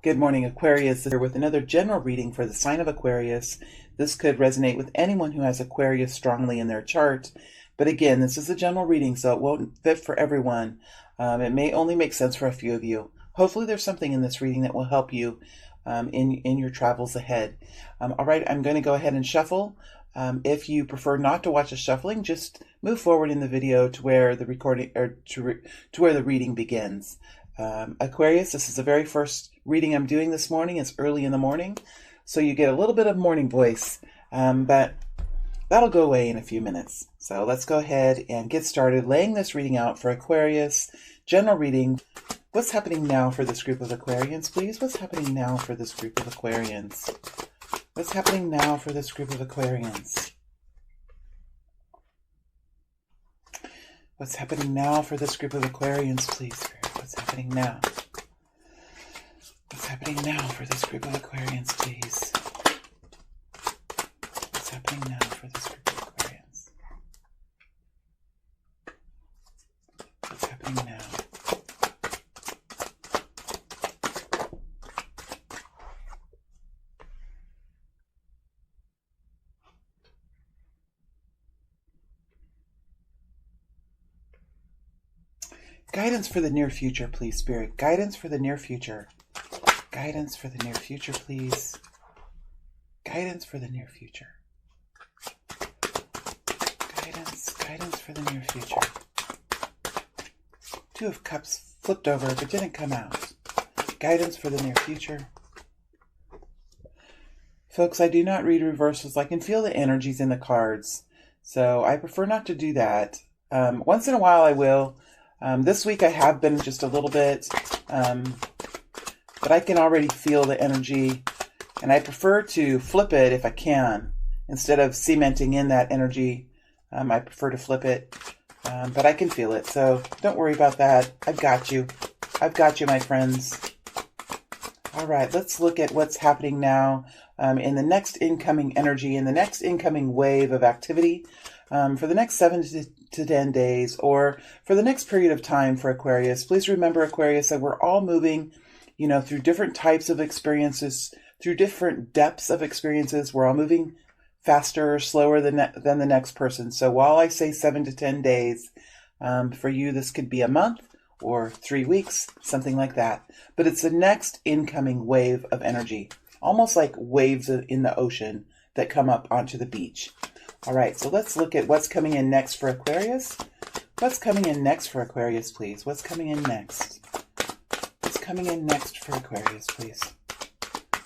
Good morning, Aquarius. Here with another general reading for the sign of Aquarius. This could resonate with anyone who has Aquarius strongly in their chart. But again, this is a general reading, so it won't fit for everyone. It may only make sense for a few of you. Hopefully there's something in this reading that will help you in your travels ahead. All right, I'm going to go ahead and shuffle. If you prefer not to watch the shuffling, just move forward in the video to where the recording or to where the reading begins. Aquarius, this is the very first reading I'm doing this morning. It's early in the morning, so you get a little bit of morning voice, but that'll go away in a few minutes. So let's go ahead and get started laying this reading out for Aquarius. General reading. What's happening now for this group of Aquarians, please? What's happening now for this group of Aquarians? What's happening now for this group of Aquarians? What's happening now for this group of Aquarians, please, Spirit? What's happening now? What's happening now for this group of Aquarians, please? What's happening now for this group of Aquarians? What's happening now? Guidance for the near future, please, Spirit. Guidance for the near future. Guidance for the near future, please. Guidance for the near future. Guidance for the near future. Two of Cups flipped over but didn't come out. Guidance for the near future. Folks, I do not read reversals. I can feel the energies in the cards, so I prefer not to do that. Once in a while I will. This week I have been just a little bit, but I can already feel the energy, and I prefer to flip it if I can. Instead of cementing in that energy, I prefer to flip it, but I can feel it, so don't worry about that. I've got you. I've got you, my friends. All right, let's look at what's happening now in the next incoming energy, in the next incoming wave of activity for the next 7 to 10 days, or for the next period of time for Aquarius. Please remember, Aquarius, that we're all moving, through different types of experiences, through different depths of experiences. We're all moving faster or slower than the next person. So while I say 7 to 10 days, for you, this could be a month or 3 weeks, something like that. But it's the next incoming wave of energy, almost like waves in the ocean that come up onto the beach. All right, so let's look at what's coming in next for Aquarius. What's coming in next for Aquarius, please? What's coming in next? What's coming in next for Aquarius, please?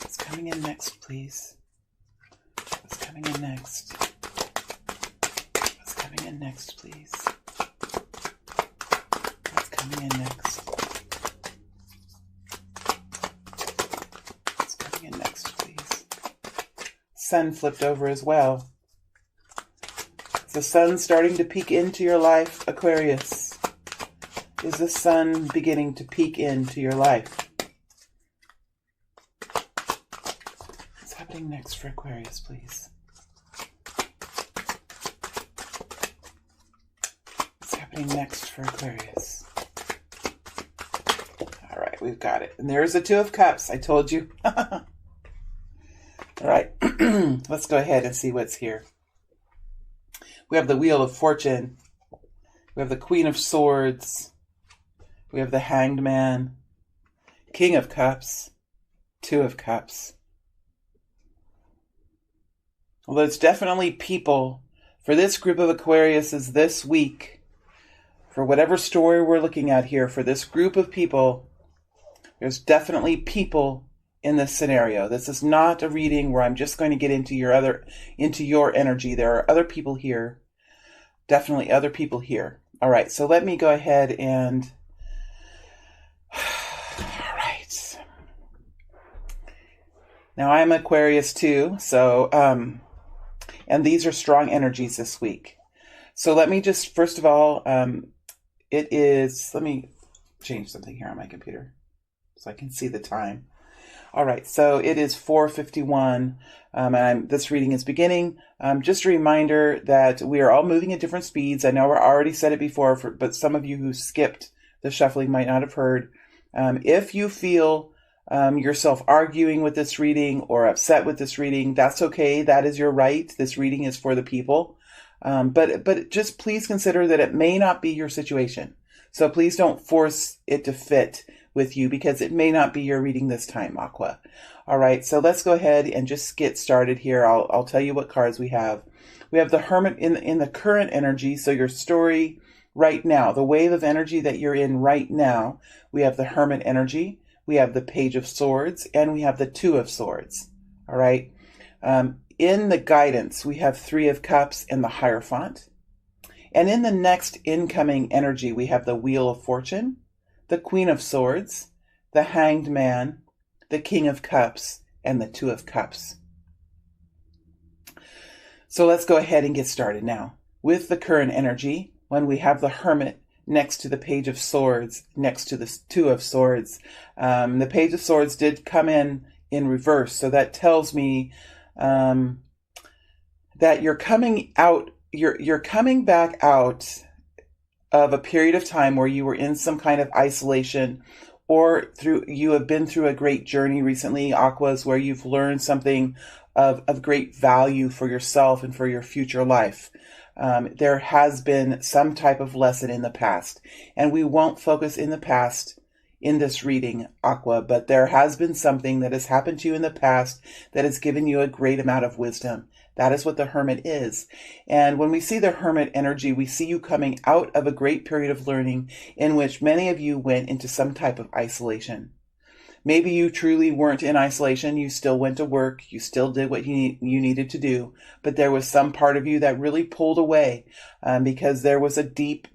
What's coming in next, please? What's coming in next? What's coming in next, please? What's coming in next? What's coming in next, please? Sun flipped over as well. Is the sun starting to peek into your life, Aquarius? Is the sun beginning to peek into your life? What's happening next for Aquarius, please? What's happening next for Aquarius? All right, we've got it. And there's the Two of Cups. I told you. All right, let's go ahead and see what's here. We have the Wheel of Fortune. We have the Queen of Swords. We have the Hanged Man. King of Cups. Two of Cups. Well, there's definitely people for this group of Aquariuses this week. For whatever story we're looking at here, for this group of people, there's definitely people in this scenario. This is not a reading where I'm just going to get into your energy. There are other people here. Definitely other people here. All right, so let me go ahead and... All right. Now, I'm Aquarius too, so... and these are strong energies this week. So let me just, first of all, let me change something here on my computer so I can see the time. All right, so it is 4:51, and this reading is beginning. Just a reminder that we are all moving at different speeds. I know I already said it before, but some of you who skipped the shuffling might not have heard. If you feel yourself arguing with this reading or upset with this reading, that's okay. That is your right. This reading is for the people. But just please consider that it may not be your situation. So please don't force it to fit with you because it may not be your reading this time, Aqua. All right, so let's go ahead and just get started here. I'll tell you what cards we have. We have the Hermit in the current energy, so your story right now, the wave of energy that you're in right now. We have the Hermit energy, we have the Page of Swords, and we have the Two of Swords. All right. In the guidance, we have Three of Cups and the Hierophant. And in the next incoming energy, we have the Wheel of Fortune, the Queen of Swords, the Hanged Man, the King of Cups, and the Two of Cups. So let's go ahead and get started now. With the current energy, when we have the Hermit next to the Page of Swords, next to the Two of Swords, the Page of Swords did come in reverse. So that tells me that you're coming out, you're coming back out of a period of time where you were in some kind of isolation, or you have been through a great journey recently, Aquas, where you've learned something of great value for yourself and for your future life. There has been some type of lesson in the past, and we won't focus in the past in this reading, Aqua, but there has been something that has happened to you in the past that has given you a great amount of wisdom. That is what the Hermit is. And when we see the Hermit energy, we see you coming out of a great period of learning in which many of you went into some type of isolation. Maybe you truly weren't in isolation. You still went to work. You still did what you needed to do. But there was some part of you that really pulled away because there was a deep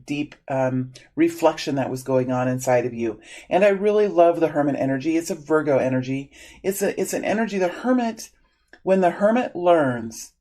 reflection that was going on inside of you. And I really love the Hermit energy. It's a Virgo energy. It's an energy, the Hermit, when the Hermit learns,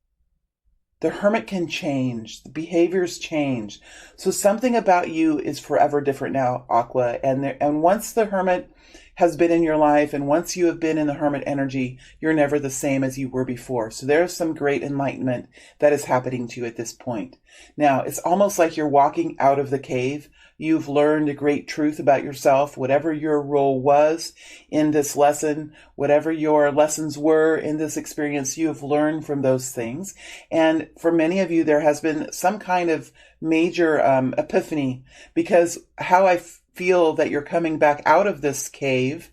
the Hermit can change. The behaviors change. So something about you is forever different now, Aqua. And once the Hermit has been in your life, and once you have been in the Hermit energy, you're never the same as you were before. So there's some great enlightenment that is happening to you at this point. Now, it's almost like you're walking out of the cave. You've learned a great truth about yourself, whatever your role was in this lesson, whatever your lessons were in this experience, you have learned from those things. And for many of you, there has been some kind of major epiphany, because how I feel that you're coming back out of this cave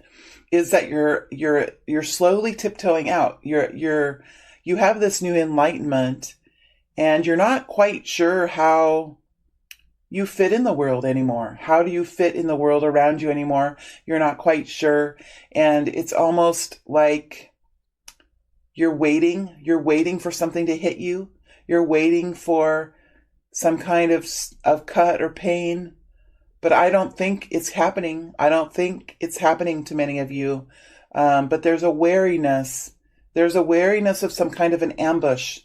is that you're slowly tiptoeing out. You have this new enlightenment, and you're not quite sure how you fit in the world anymore. How do you fit in the world around you anymore? You're not quite sure. And it's almost like you're waiting for something to hit you. You're waiting for some kind of cut or pain. But I don't think it's happening. I don't think it's happening to many of you. But there's a wariness. There's a wariness of some kind of an ambush.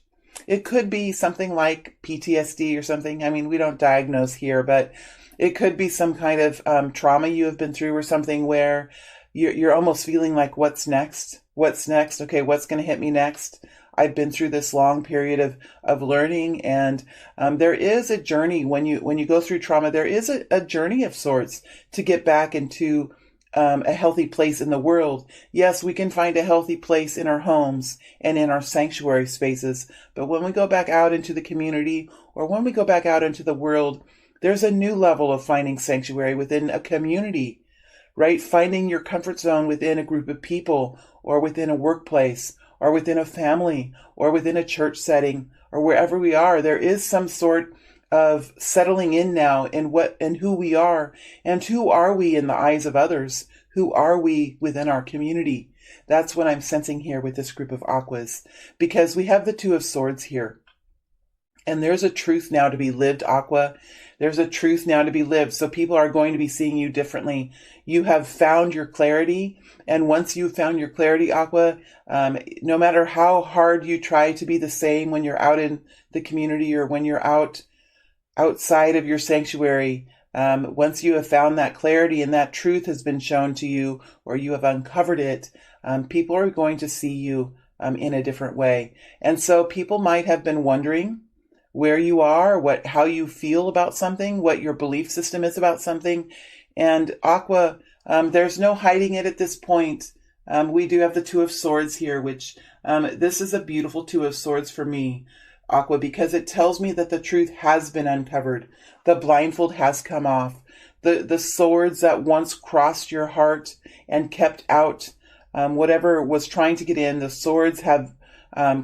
It could be something like PTSD or something. I mean, we don't diagnose here, but it could be some kind of trauma you have been through, or something where you're almost feeling like, what's next? What's next? Okay, what's going to hit me next? I've been through this long period of learning, and there is a journey when you go through trauma. There is a journey of sorts to get back into a healthy place in the world. Yes, we can find a healthy place in our homes and in our sanctuary spaces, but when we go back out into the community, or when we go back out into the world, there's a new level of finding sanctuary within a community, right? Finding your comfort zone within a group of people, or within a workplace, or within a family, or within a church setting, or wherever we are. There is some sort of settling in now in what and who we are, and who are we in the eyes of others? Who are we within our community? That's what I'm sensing here with this group of Aquas, because we have the Two of Swords here. And there's a truth now to be lived, Aqua. There's a truth now to be lived. So people are going to be seeing you differently. You have found your clarity. And once you've found your clarity, Aqua, no matter how hard you try to be the same when you're out in the community, or when you're outside of your sanctuary, once you have found that clarity and that truth has been shown to you, or you have uncovered it, people are going to see you in a different way. And so people might have been wondering where you are, how you feel about something, what your belief system is about something. And Aqua, there's no hiding it at this point. We do have the Two of Swords here, which this is a beautiful Two of Swords for me, Aqua, because it tells me that the truth has been uncovered. The blindfold has come off. The swords that once crossed your heart and kept out whatever was trying to get in, the swords have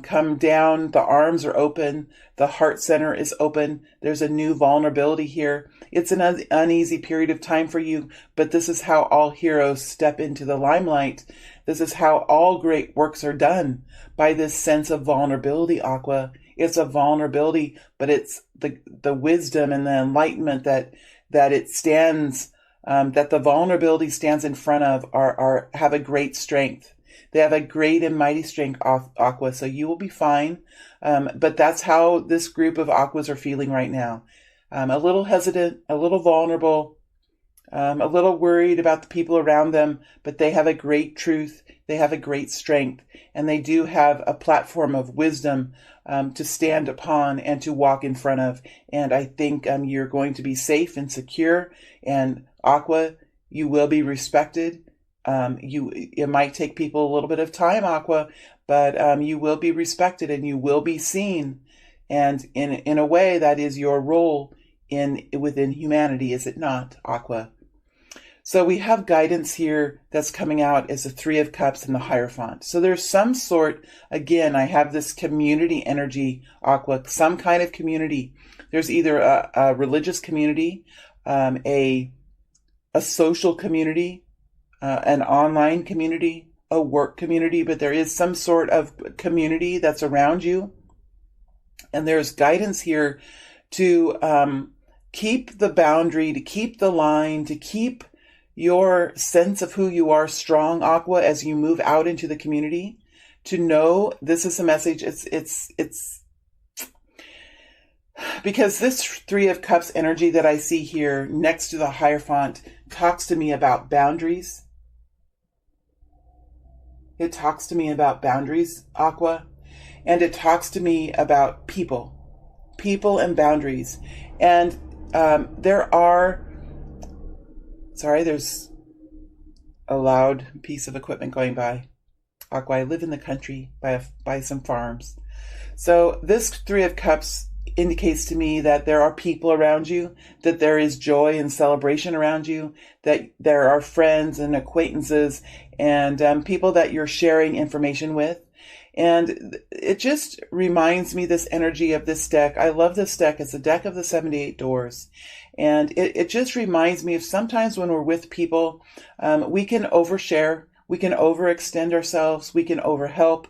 come down. The arms are open. The heart center is open. There's a new vulnerability here. It's an uneasy period of time for you, but this is how all heroes step into the limelight. This is how all great works are done, by this sense of vulnerability, Aqua. It's a vulnerability, but it's the wisdom and the enlightenment that it stands, that the vulnerability stands in front of, have a great strength. They have a great and mighty strength, Aqua, so you will be fine. But that's how this group of Aquas are feeling right now. A little hesitant, a little vulnerable, a little worried about the people around them, but they have a great truth. They have a great strength, and they do have a platform of wisdom to stand upon and to walk in front of. And I think you're going to be safe and secure. And Aqua, you will be respected. It might take people a little bit of time, Aqua, but you will be respected and you will be seen. And in a way, that is your role within humanity, is it not, Aqua? So we have guidance here that's coming out as the Three of Cups and the Hierophant. So there's some sort, again, I have this community energy, Aqua, some kind of community. There's either a religious community, a social community, an online community, a work community, but there is some sort of community that's around you. And there's guidance here to keep the boundary, to keep the line, to keep your sense of who you are strong, Aqua, as you move out into the community. To know this is a message. It's because this Three of Cups energy that I see here next to the Hierophant talks to me about boundaries. It talks to me about boundaries, Aqua, and it talks to me about people and boundaries. And there's a loud piece of equipment going by. Aqua, I live in the country by some farms. So this Three of Cups indicates to me that there are people around you, that there is joy and celebration around you, that there are friends and acquaintances and people that you're sharing information with. And it just reminds me, this energy of this deck. I love this deck. It's a deck of the 78 doors. And it just reminds me of sometimes when we're with people, we can overshare, we can overextend ourselves, we can overhelp.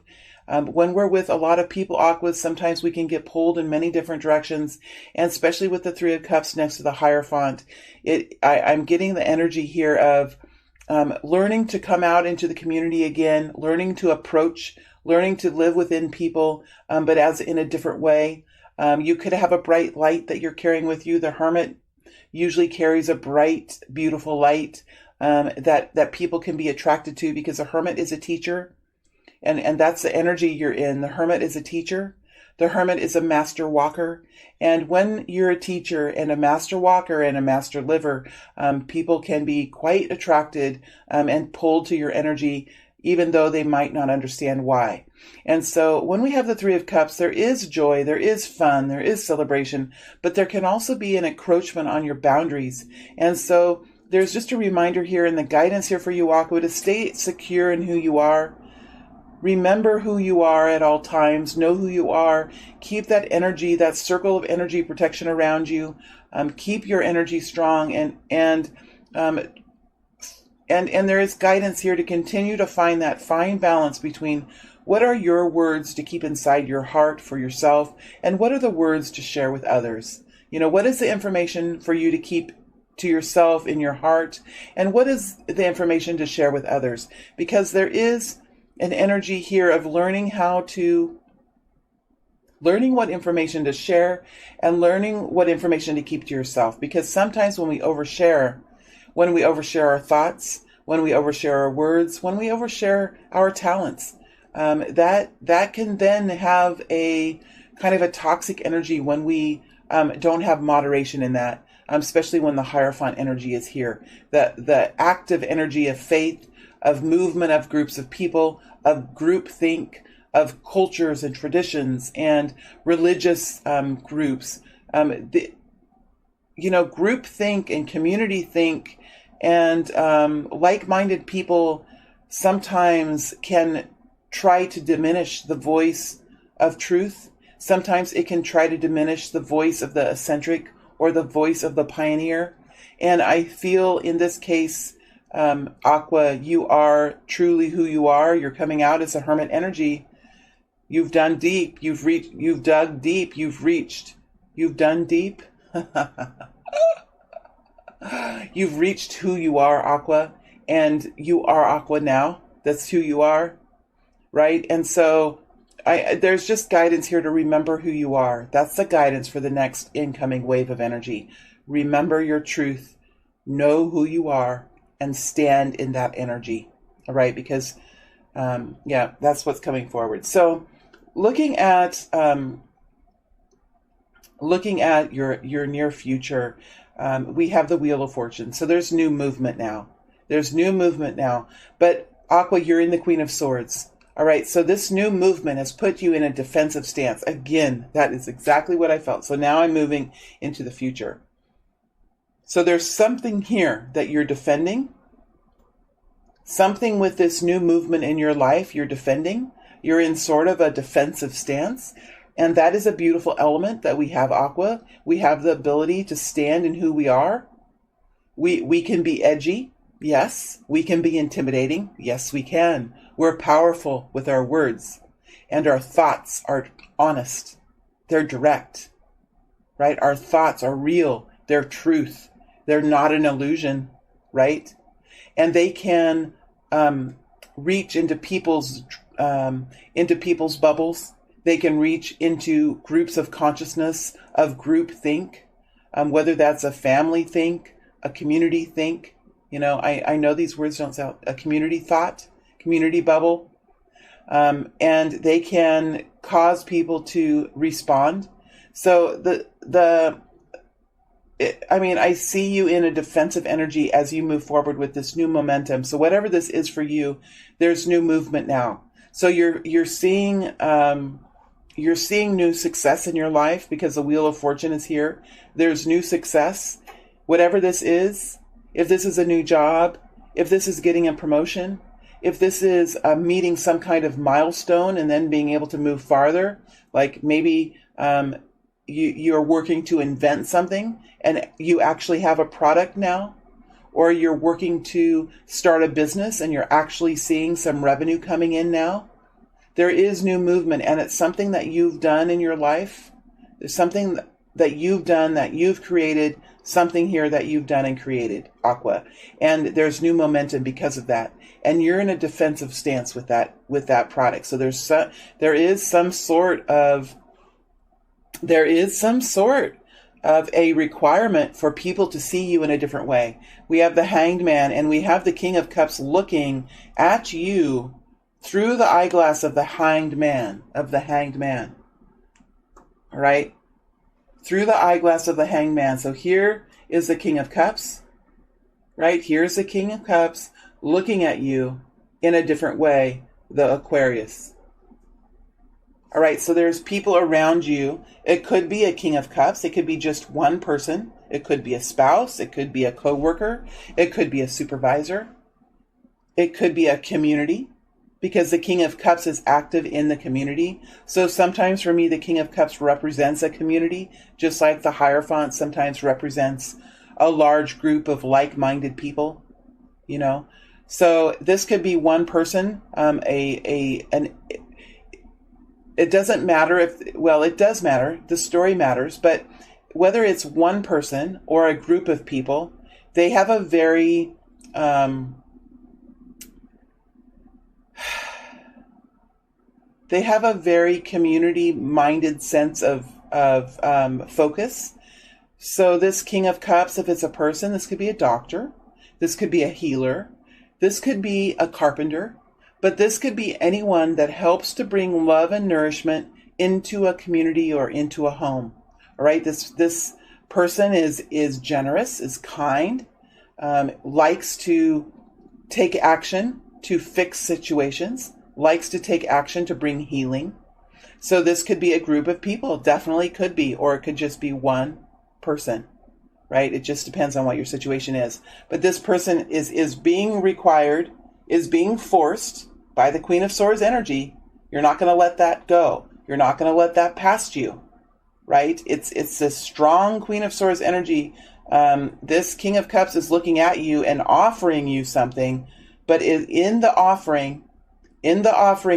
When we're with a lot of people, Aquas, sometimes we can get pulled in many different directions, and especially with the Three of Cups next to the Hierophant, I'm getting the energy here of learning to come out into the community again, learning to approach, learning to live within people, but as in a different way. You could have a bright light that you're carrying with you. The Hermit usually carries a bright, beautiful light that people can be attracted to, because the Hermit is a teacher. And that's the energy you're in. The Hermit is a teacher. The Hermit is a master walker. And when you're a teacher and a master walker and a master liver, people can be quite attracted and pulled to your energy, even though they might not understand why. And so when we have the Three of Cups, there is joy, there is fun, there is celebration, but there can also be an encroachment on your boundaries. And so there's just a reminder here and the guidance here for you, Aqua, to stay secure in who you are. Remember who you are at all times. Know who you are. Keep that energy, that circle of energy protection around you. Keep your energy strong, and there is guidance here to continue to find that fine balance between what are your words to keep inside your heart for yourself, and what are the words to share with others. You know, what is the information for you to keep to yourself in your heart, and what is the information to share with others? Because there is an energy here of learning what information to share and learning what information to keep to yourself. Because sometimes when we overshare our thoughts, when we overshare our words, when we overshare our talents, that can then have a kind of a toxic energy when we don't have moderation in that, especially when the Hierophant energy is here. The active energy of faith, of movement, of groups of people, of groupthink, of cultures and traditions and religious groups. Groupthink and community think and like-minded people sometimes can try to diminish the voice of truth. Sometimes it can try to diminish the voice of the eccentric or the voice of the pioneer. And I feel in this case, Aqua, you are truly who you are. You're coming out as a hermit energy. You've done deep. You've reached. You've dug deep. You've reached. You've done deep. You've reached who you are, Aqua, and you are Aqua now. That's who you are, right? And so there's just guidance here to remember who you are. That's the guidance for the next incoming wave of energy. Remember your truth, know who you are, and stand in that energy, all right? Because, that's what's coming forward. So looking at your near future, we have the Wheel of Fortune. So there's new movement now. But Aqua, you're in the Queen of Swords. All right. So this new movement has put you in a defensive stance. Again, that is exactly what I felt. So now I'm moving into the future. So there's something here that you're defending. Something with this new movement in your life you're defending. You're in sort of a defensive stance. And that is a beautiful element that we have, Aqua. We have the ability to stand in who we are. We can be edgy. Yes. We can be intimidating. Yes, we can. We're powerful with our words. And our thoughts are honest. They're direct. Right? Our thoughts are real. They're truth. They're not an illusion. Right? And they can reach into people's bubbles. They can reach into groups of consciousness, of group think, whether that's a family think, a community think. I know these words don't sound, a community thought, community bubble. And they can cause people to respond. So I see you in a defensive energy as you move forward with this new momentum. So whatever this is for you, there's new movement now. So you're seeing new success in your life because the Wheel of Fortune is here. There's new success. Whatever this is, if this is a new job, if this is getting a promotion, if this is meeting some kind of milestone and then being able to move farther, like maybe you're working to invent something and you actually have a product now, or you're working to start a business and you're actually seeing some revenue coming in now. There is new movement, and it's something that you've done in your life. There's something that you've done, that you've created, something here that you've done and created, Aqua. And there's new momentum because of that. And you're in a defensive stance with that product. So there is some sort of a requirement for people to see you in a different way. We have the Hanged Man and we have the King of Cups looking at you through the eyeglass of the Hanged Man, All right? Through the eyeglass of the Hanged Man. So here is the King of Cups, right? Here's the King of Cups looking at you in a different way, the Aquarius. All right, so there's people around you. It could be a King of Cups. It could be just one person. It could be a spouse. It could be a coworker. It could be a supervisor. It could be a community, because the King of Cups is active in the community. So sometimes for me, the King of Cups represents a community, just like the Hierophant sometimes represents a large group of like-minded people, So this could be one person, it doesn't matter it does matter. The story matters, but whether it's one person or a group of people, they have a very, community-minded sense of focus. So this King of Cups, if it's a person, this could be a doctor, this could be a healer, this could be a carpenter, but this could be anyone that helps to bring love and nourishment into a community or into a home. All right, this person is generous, is kind, likes to take action, to fix situations, likes to take action to bring healing. So this could be a group of people, definitely could be, or it could just be one person, right? It just depends on what your situation is. But this person is being required, is being forced by the Queen of Swords energy. You're not going to let that go. You're not going to let that past you, right? It's a strong Queen of Swords energy. This King of Cups is looking at you and offering you something, but in the offering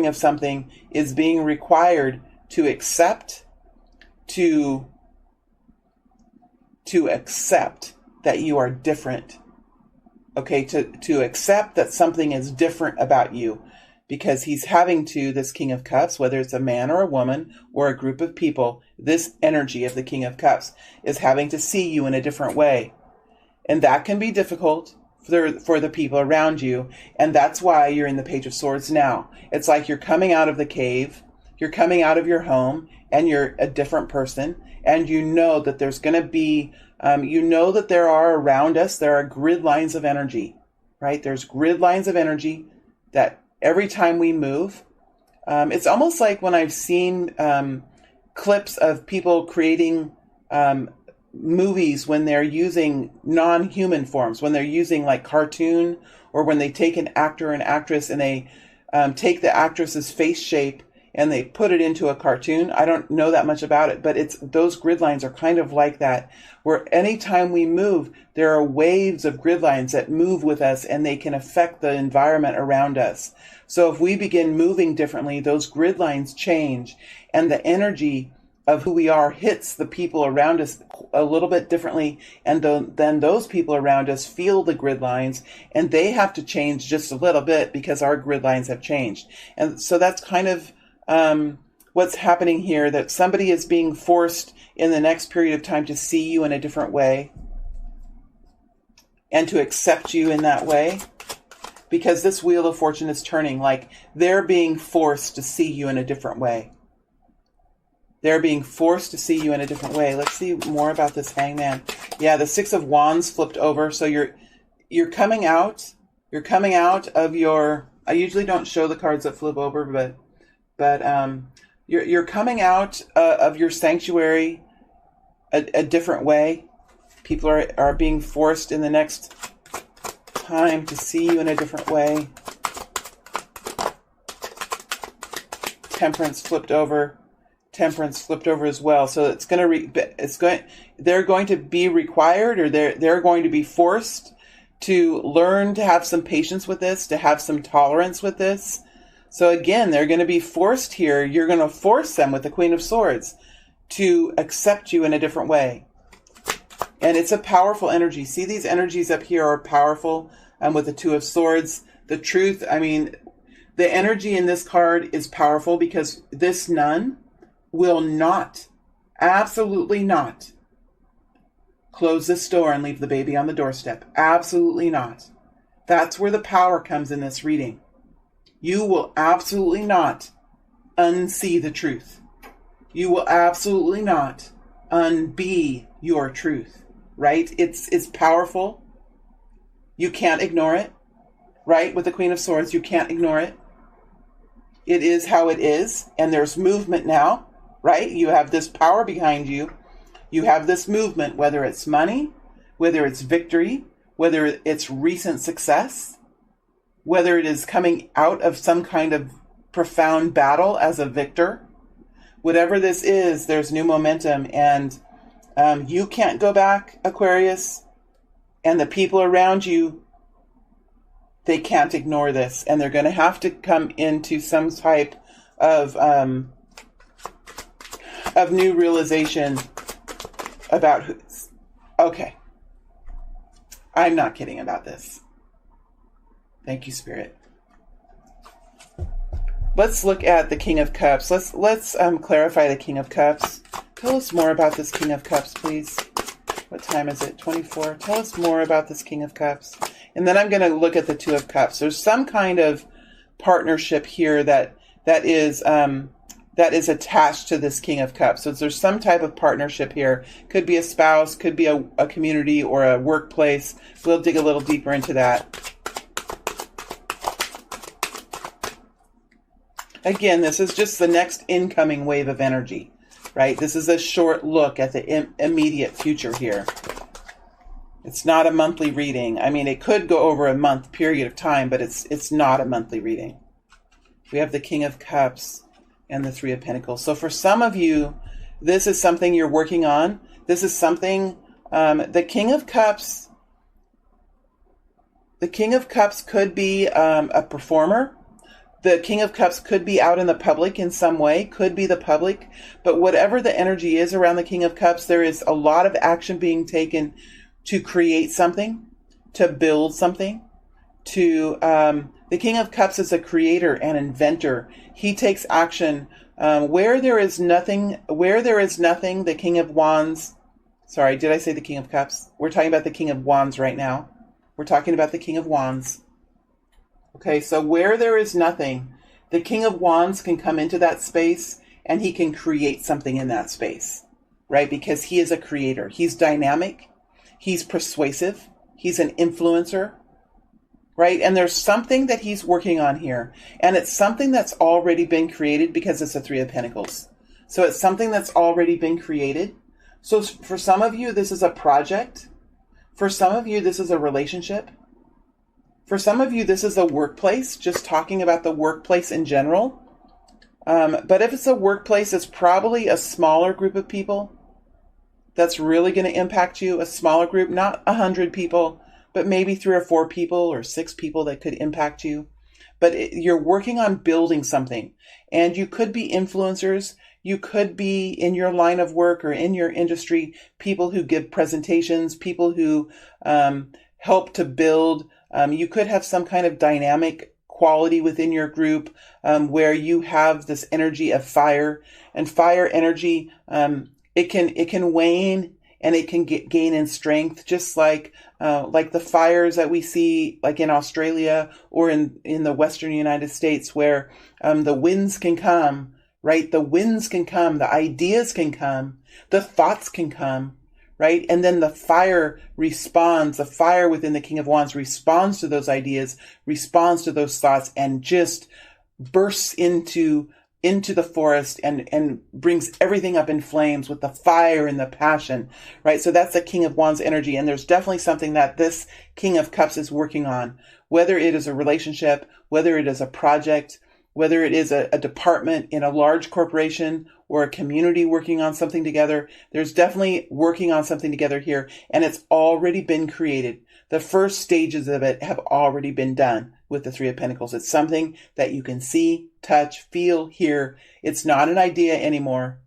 of something is being required to accept, to accept that you are different. Okay, to accept that something is different about you, because he's having to, this King of Cups, whether it's a man or a woman or a group of people, this energy of the King of Cups is having to see you in a different way. And that can be difficult for the people around you. And that's why you're in the Page of Swords now. It's like you're coming out of the cave, you're coming out of your home, and you're a different person. And you know that there's going to be, you know that there are around us, there are grid lines of energy, right? There's grid lines of energy that every time we move, it's almost like when I've seen clips of people creating movies when they're using non-human forms, when they're using like cartoon, or when they take an actor or an actress and they take the actress's face shape and they put it into a cartoon. I don't know that much about it, but those grid lines are kind of like that, where anytime we move, there are waves of grid lines that move with us and they can affect the environment around us. So if we begin moving differently, those grid lines change, and the energy of who we are hits the people around us a little bit differently, and then those people around us feel the grid lines, and they have to change just a little bit because our grid lines have changed. And so that's kind of what's happening here, that somebody is being forced in the next period of time to see you in a different way and to accept you in that way, because this Wheel of Fortune is turning, like they're being forced to see you in a different way. They're being forced to see you in a different way. Let's see more about this Hangman. Yeah, the Six of Wands flipped over. So you're coming out. You're coming out of your. I usually don't show the cards that flip over, but you're coming out of your sanctuary a different way. People are being forced in the next time to see you in a different way. Temperance flipped over. Temperance flipped over as well. So it's going to they're going to be required, or they're going to be forced to learn to have some patience with this, to have some tolerance with this. So again, they're going to be forced here. You're going to force them with the Queen of Swords to accept you in a different way. And it's a powerful energy. See, these energies up here are powerful. With the Two of Swords, the truth, I mean, the energy in this card is powerful because this nun will not, absolutely not, close this door and leave the baby on the doorstep. Absolutely not. That's where the power comes in this reading. You will absolutely not unsee the truth. You will absolutely not unbe your truth, right? It's powerful. You can't ignore it, right? With the Queen of Swords, you can't ignore it. It is how it is, and there's movement now, right? You have this power behind you. You have this movement, whether it's money, whether it's victory, whether it's recent success, whether it is coming out of some kind of profound battle as a victor. Whatever this is, there's new momentum, and you can't go back, Aquarius, and the people around you, they can't ignore this, and they're going to have to come into some type of new realization about who. Okay, I'm not kidding about this. Thank you, Spirit. Let's look at the King of Cups. Let's clarify the King of Cups. Tell us more about this King of Cups, please. What time is it? 24. Tell us more about this King of Cups. And then I'm going to look at the Two of Cups. There's some kind of partnership here that is attached to this King of Cups. So there's some type of partnership here. Could be a spouse, could be a community or a workplace. We'll dig a little deeper into that. Again, this is just the next incoming wave of energy, right? This is a short look at the immediate future here. It's not a monthly reading. I mean, it could go over a month period of time, but it's not a monthly reading. We have the King of Cups and the Three of Pentacles. So for some of you, this is something you're working on. This is something, the King of Cups could be a performer. The King of Cups could be out in the public in some way, could be the public. But whatever the energy is around the King of Cups, there is a lot of action being taken to create something, to build something, the King of Cups is a creator and inventor. He takes action. Where there is nothing, the King of Wands, sorry, did I say the King of Cups? We're talking about the King of Wands right now. We're talking about the King of Wands. Okay, so where there is nothing, the King of Wands can come into that space and he can create something in that space, right? Because he is a creator. He's dynamic. He's persuasive. He's an influencer, right? And there's something that he's working on here. And it's something that's already been created because it's a Three of Pentacles. So it's something that's already been created. So for some of you, this is a project. For some of you, this is a relationship. For some of you, this is a workplace, just talking about the workplace in general. But if it's a workplace, it's probably a smaller group of people that's really going to impact you. A smaller group, not 100 people, but maybe 3 or 4 people or 6 people that could impact you. But you're working on building something. And you could be influencers. You could be in your line of work or in your industry, people who give presentations, people who help to build. You could have some kind of dynamic quality within your group where you have this energy of fire. And fire energy, it can wane and it can gain in strength, just like the fires that we see like in Australia or in the Western United States, where the winds can come, right? The winds can come, the ideas can come, the thoughts can come, right? And then the fire responds, the fire within the King of Wands responds to those ideas, responds to those thoughts, and just bursts into the forest and brings everything up in flames with the fire and the passion, right? So that's the King of Wands energy. And there's definitely something that this King of Cups is working on, whether it is a relationship, whether it is a project, whether it is a department in a large corporation or a community working on something together. There's definitely working on something together here, and it's already been created. The first stages of it have already been done with the Three of Pentacles. It's something that you can see, touch, feel, hear. It's not an idea anymore,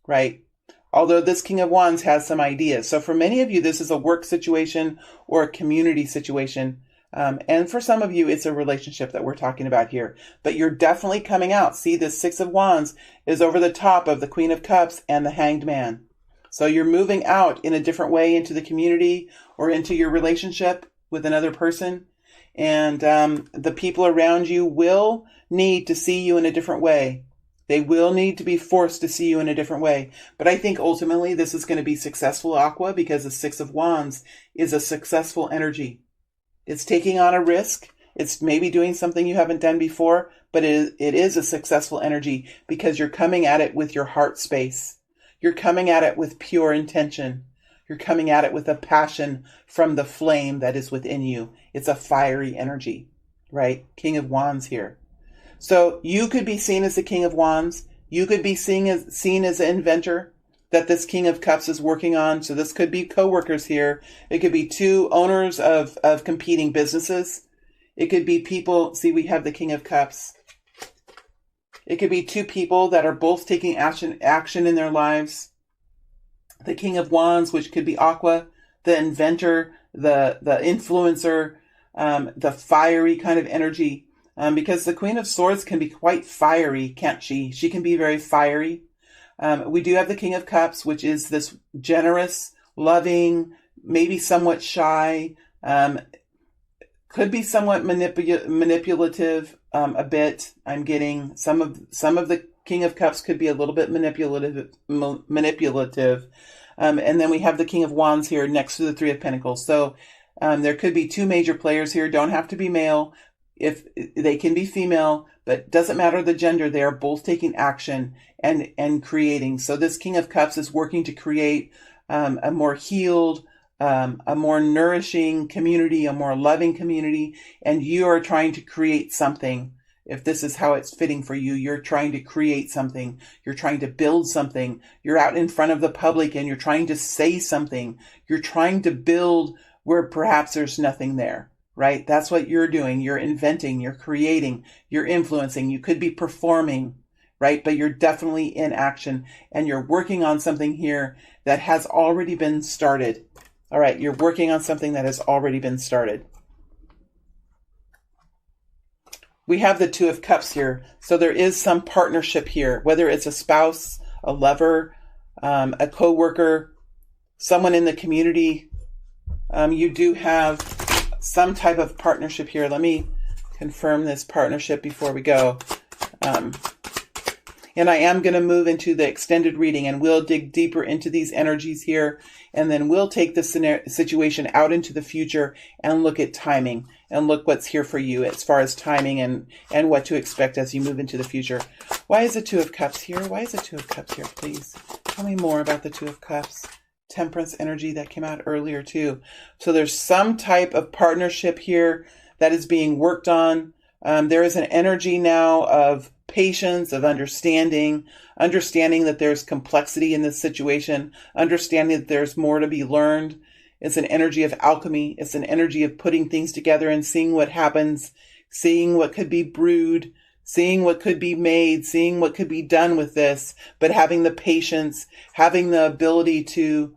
right? Although this King of Wands has some ideas. So for many of you, this is a work situation or a community situation. And for some of you, it's a relationship that we're talking about here. But you're definitely coming out. See, this Six of Wands is over the top of the Queen of Cups and the Hanged Man. So you're moving out in a different way into the community or into your relationship with another person. And the people around you will need to see you in a different way. They will need to be forced to see you in a different way. But I think ultimately this is going to be successful, Aqua, because the Six of Wands is a successful energy. It's taking on a risk. It's maybe doing something you haven't done before, but it is a successful energy because you're coming at it with your heart space. You're coming at it with pure intention. You're coming at it with a passion from the flame that is within you. It's a fiery energy, right? King of Wands here. So you could be seen as the King of Wands. You could be seen as an inventor that this King of Cups is working on. So this could be co-workers here. It could be 2 owners of competing businesses. It could be people, see, we have the King of Cups. It could be 2 people that are both taking action in their lives. The King of Wands, which could be Aqua, the inventor, the influencer, the fiery kind of energy. Because the Queen of Swords can be quite fiery, can't she? She can be very fiery. We do have the King of Cups, which is this generous, loving, maybe somewhat shy, could be somewhat manipulative a bit. I'm getting some of the King of Cups could be a little bit manipulative. And then we have the King of Wands here next to the Three of Pentacles. So there could be 2 major players here. Don't have to be male. if they can be female, but doesn't matter the gender, they are both taking action and creating. So this King of Cups is working to create a more healed, a more nourishing community, a more loving community, and you are trying to create something. If this is how it's fitting for you, you're trying to create something. You're trying to build something. You're out in front of the public and you're trying to say something. You're trying to build where perhaps there's nothing there, right? That's what you're doing. You're inventing, you're creating, you're influencing. You could be performing, right? But you're definitely in action and you're working on something here that has already been started. All right, you're working on something that has already been started. We have the Two of Cups here. So there is some partnership here, whether it's a spouse, a lover, a co-worker, someone in the community. You do have some type of partnership here. Let me confirm this partnership before we go. And I am going to move into the extended reading and we'll dig deeper into these energies here. And then we'll take the situation out into the future and look at timing and look what's here for you as far as timing and what to expect as you move into the future. Why is the Two of Cups here? Why is the Two of Cups here, please? Tell me more about the Two of Cups. Temperance energy that came out earlier too. So there's some type of partnership here that is being worked on. There is an energy now of patience, of understanding that there's complexity in this situation, understanding that there's more to be learned. It's an energy of alchemy. It's an energy of putting things together and seeing what happens, seeing what could be brewed, seeing what could be made, seeing what could be done with this, but having the patience, having the ability to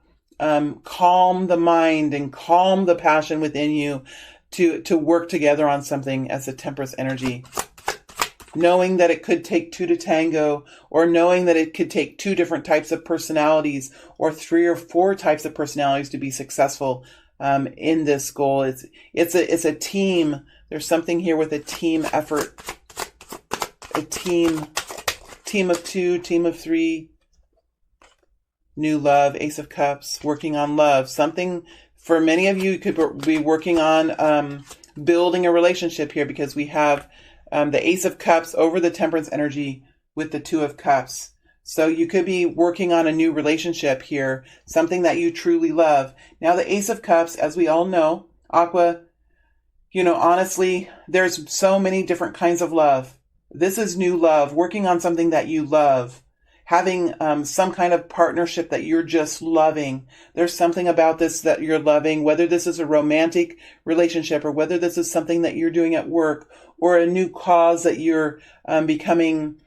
calm the mind and calm the passion within you to work together on something as a Temperance energy. Knowing that it could take two to tango, or knowing that it could take two different types of personalities or 3 or 4 types of personalities to be successful in this goal. It's a team. There's something here with a team effort, a team of 2, team of 3, new love, Ace of Cups, working on love. Something for many of you could be working on building a relationship here, because we have the Ace of Cups over the Temperance energy with the Two of Cups. So you could be working on a new relationship here, something that you truly love. Now the Ace of Cups, as we all know, Aqua, honestly, there's so many different kinds of love. This is new love, working on something that you love, having some kind of partnership that you're just loving. There's something about this that you're loving, whether this is a romantic relationship or whether this is something that you're doing at work or a new cause that you're becoming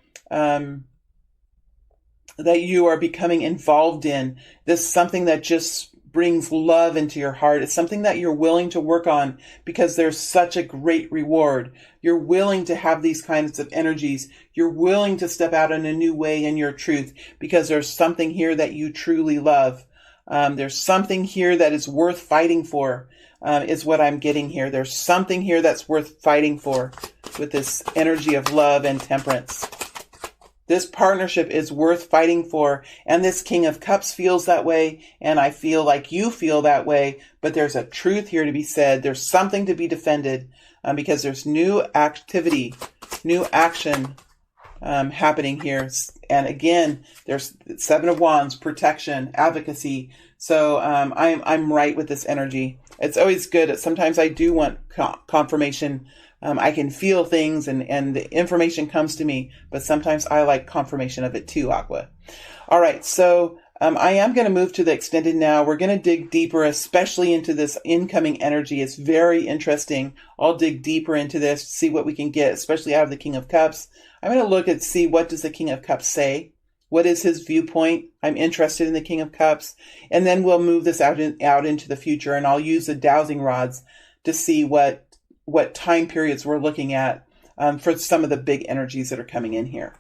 involved in. This is something that just brings love into your heart. It's something that you're willing to work on because there's such a great reward. You're willing to have these kinds of energies. You're willing to step out in a new way in your truth because there's something here that you truly love. There's something here that is worth fighting for, is what I'm getting here. There's something here that's worth fighting for with this energy of love and temperance. This partnership is worth fighting for, and this King of Cups feels that way, and I feel like you feel that way, but there's a truth here to be said. There's something to be defended, because there's new activity, new action happening here. And again, there's 7 of Wands, protection, advocacy. So I'm right with this energy. It's always good. Sometimes I do want confirmation. I can feel things and the information comes to me, but sometimes I like confirmation of it too, Aqua. All right, so I am going to move to the extended now. We're going to dig deeper, especially into this incoming energy. It's very interesting. I'll dig deeper into this, see what we can get, especially out of the King of Cups. I'm going to look and see, what does the King of Cups say? What is his viewpoint? I'm interested in the King of Cups. And then we'll move this out into the future, and I'll use the dowsing rods to see what time periods we're looking at for some of the big energies that are coming in here.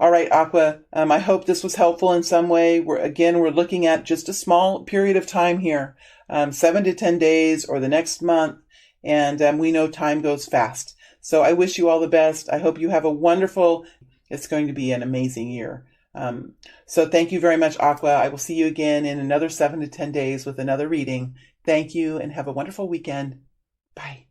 All right, Aqua, I hope this was helpful in some way. We're looking at just a small period of time here, 7 to 10 days or the next month, and we know time goes fast. So I wish you all the best. I hope you have a wonderful, it's going to be an amazing year. So thank you very much, Aqua. I will see you again in another 7 to 10 days with another reading. Thank you and have a wonderful weekend. Bye.